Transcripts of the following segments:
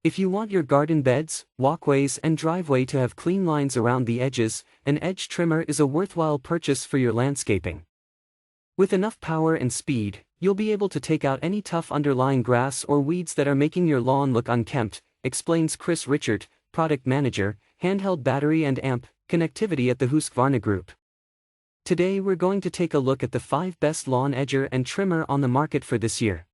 If you want your garden beds, walkways and driveway to have clean lines around the edges, an edge trimmer is a worthwhile purchase for your landscaping. With enough power and speed, you'll be able to take out any tough underlying grass or weeds that are making your lawn look unkempt, explains Chris Richard, product manager, Handheld battery and amp connectivity at the Husqvarna Group. Today we're going to take a look at the 5 best lawn edger and trimmer on the market for this year.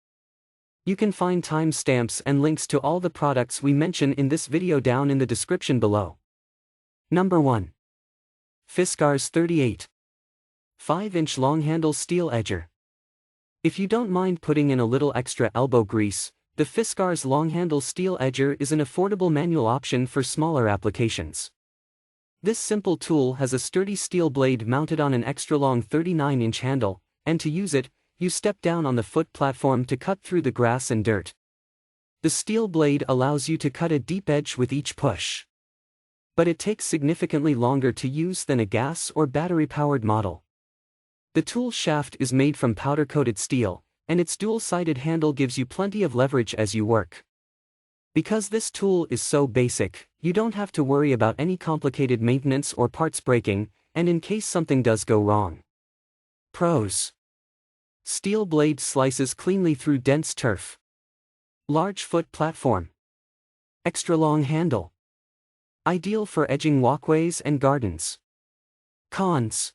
You can find timestamps and links to all the products we mention in this video down in the description below. Number 1. Fiskars 38. 5-inch long handle stihl edger. If you don't mind putting in a little extra elbow grease, the Fiskars long handle stihl edger is an affordable manual option for smaller applications. This simple tool has a sturdy steel blade mounted on an extra long 39-inch handle, and to use it, you step down on the foot platform to cut through the grass and dirt. The steel blade allows you to cut a deep edge with each push. But it takes significantly longer to use than a gas or battery-powered model. The tool shaft is made from powder-coated steel, and its dual-sided handle gives you plenty of leverage as you work. Because this tool is so basic, you don't have to worry about any complicated maintenance or parts breaking, and in case something does go wrong. Pros. Steel blade slices cleanly through dense turf. Large foot platform. Extra long handle. Ideal for edging walkways and gardens. Cons.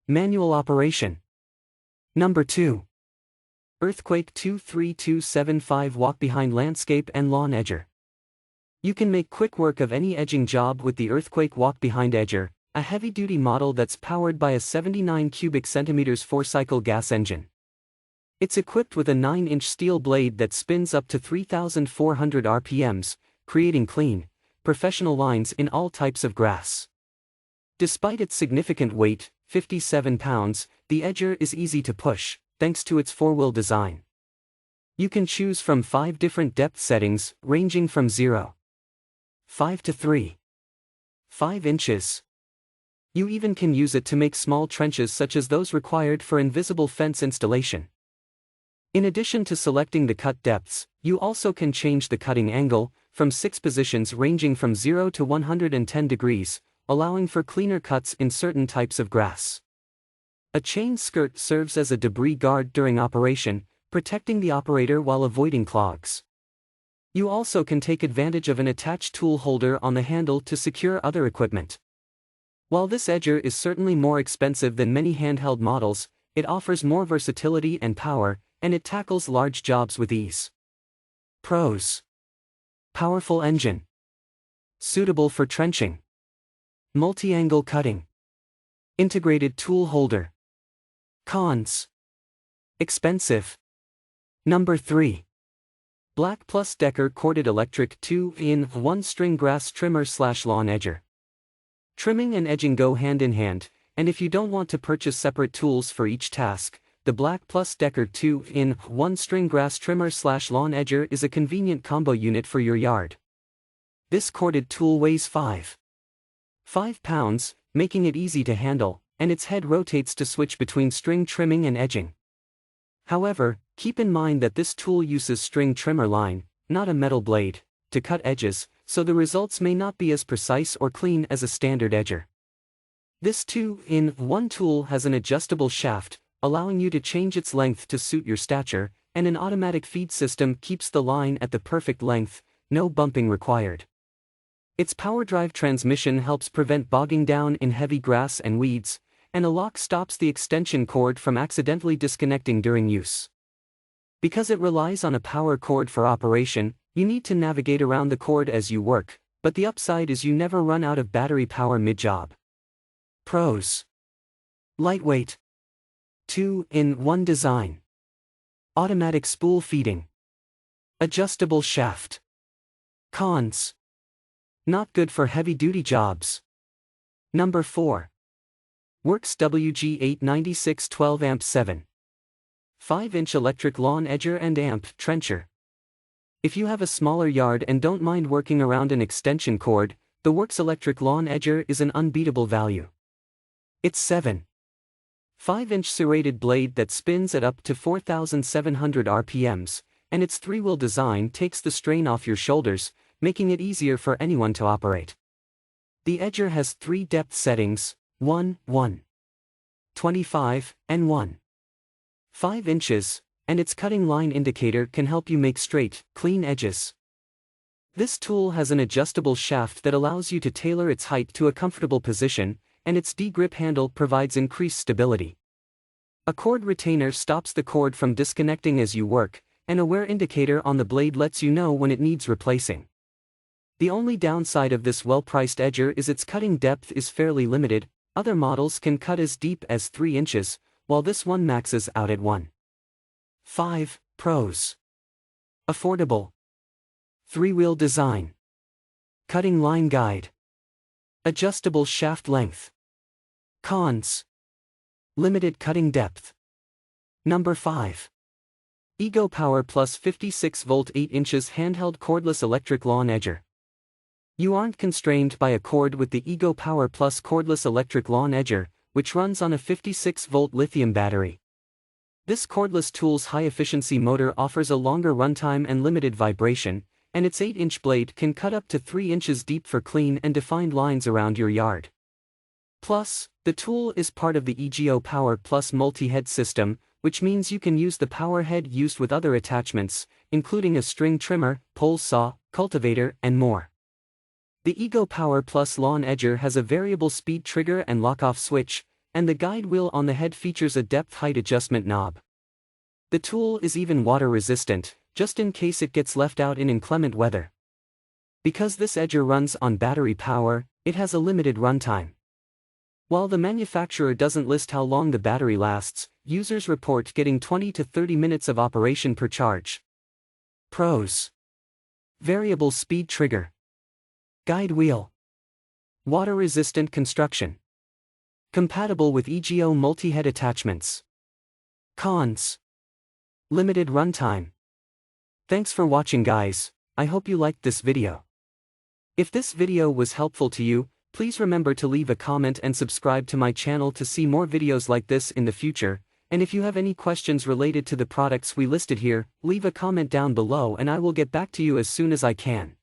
Manual operation. Number 2. Earthquake 23275 Walk-Behind Landscape and Lawn Edger. You can make quick work of any edging job with the Earthquake Walk-Behind Edger, a heavy-duty model that's powered by a 79 cubic centimeters 4-cycle gas engine. It's equipped with a 9-inch steel blade that spins up to 3,400 RPMs, creating clean, professional lines in all types of grass. Despite its significant weight, 57 pounds, the edger is easy to push, thanks to its 4-wheel design. You can choose from 5 different depth settings, ranging from 0.5 to 3.5 inches. You even can use it to make small trenches such as those required for invisible fence installation. In addition to selecting the cut depths, you also can change the cutting angle, from 6 positions ranging from 0 to 110 degrees, allowing for cleaner cuts in certain types of grass. A chain skirt serves as a debris guard during operation, protecting the operator while avoiding clogs. You also can take advantage of an attached tool holder on the handle to secure other equipment. While this edger is certainly more expensive than many handheld models, it offers more versatility and power, and it tackles large jobs with ease. Pros. Powerful engine. Suitable for trenching. Multi-angle cutting. Integrated tool holder. Cons. Expensive. Number 3. Black Plus Decker Corded Electric 2-in-1 String Grass Trimmer/Lawn Edger. Trimming and edging go hand in hand, and if you don't want to purchase separate tools for each task, the Black Plus Decker 2-in-1 String Grass Trimmer/Lawn Edger is a convenient combo unit for your yard. This corded tool weighs 5 pounds, making it easy to handle, and its head rotates to switch between string trimming and edging. However, keep in mind that this tool uses string trimmer line, not a metal blade, to cut edges, so the results may not be as precise or clean as a standard edger. This 2-in-1 tool has an adjustable shaft, allowing you to change its length to suit your stature, and an automatic feed system keeps the line at the perfect length, no bumping required. Its power drive transmission helps prevent bogging down in heavy grass and weeds, and a lock stops the extension cord from accidentally disconnecting during use. Because it relies on a power cord for operation, you need to navigate around the cord as you work, but the upside is you never run out of battery power mid-job. Pros. Lightweight. 2-in-1 design. Automatic spool feeding. Adjustable shaft. Cons. Not good for heavy-duty jobs. Number 4. WORX WG896 12-amp 7.5-inch electric lawn edger and amp trencher. If you have a smaller yard and don't mind working around an extension cord, the WORX electric lawn edger is an unbeatable value. Its 7.5-inch serrated blade that spins at up to 4,700 RPMs and its three-wheel design takes the strain off your shoulders, making it easier for anyone to operate. The edger has 3 depth settings, 1, 1, 25, and 1, 5 inches, and its cutting line indicator can help you make straight, clean edges. This tool has an adjustable shaft that allows you to tailor its height to a comfortable position, and its D-grip handle provides increased stability. A cord retainer stops the cord from disconnecting as you work, and a wear indicator on the blade lets you know when it needs replacing. The only downside of this well-priced edger is its cutting depth is fairly limited. Other models can cut as deep as 3 inches, while this one maxes out at 1. 5. Pros. Affordable. 3-wheel design. Cutting line guide. Adjustable shaft length. Cons. Limited cutting depth. Number 5. Ego Power Plus 56V 8 inches handheld cordless electric lawn edger. You aren't constrained by a cord with the Ego Power Plus cordless electric lawn edger, which runs on a 56V lithium battery. This cordless tool's high-efficiency motor offers a longer runtime and limited vibration, and its 8-inch blade can cut up to 3 inches deep for clean and defined lines around your yard. Plus, the tool is part of the Ego Power Plus multi-head system, which means you can use the power head used with other attachments, including a string trimmer, pole saw, cultivator, and more. The Ego Power Plus lawn edger has a variable speed trigger and lock-off switch, and the guide wheel on the head features a depth-height adjustment knob. The tool is even water-resistant, just in case it gets left out in inclement weather. Because this edger runs on battery power, it has a limited runtime. While the manufacturer doesn't list how long the battery lasts, users report getting 20 to 30 minutes of operation per charge. Pros. Variable speed trigger. Guide wheel. Water-resistant construction. Compatible with EGO multi-head attachments. Cons. Limited runtime. Thanks for watching, guys. I hope you liked this video. If this video was helpful to you, please remember to leave a comment and subscribe to my channel to see more videos like this in the future, and if you have any questions related to the products we listed here, leave a comment down below and I will get back to you as soon as I can.